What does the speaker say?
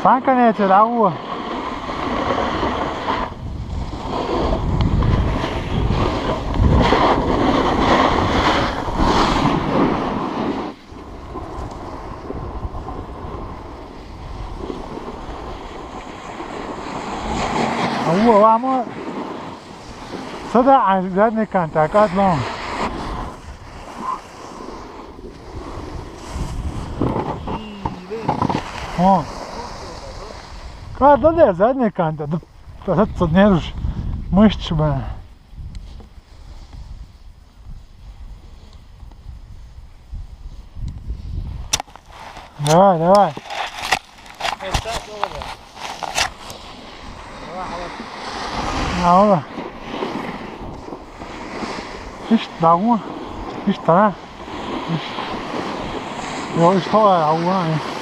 Stanka neće da uvo. A uvo ovamo. Sada, a zadnje kanta, kad long. O. Kad ode zadnje kanta, da sad sad ne ruši. Mišću ba. Давай, давай. Na ova. Viš davno? Viš tada? Viš. Jo, viš to je davno.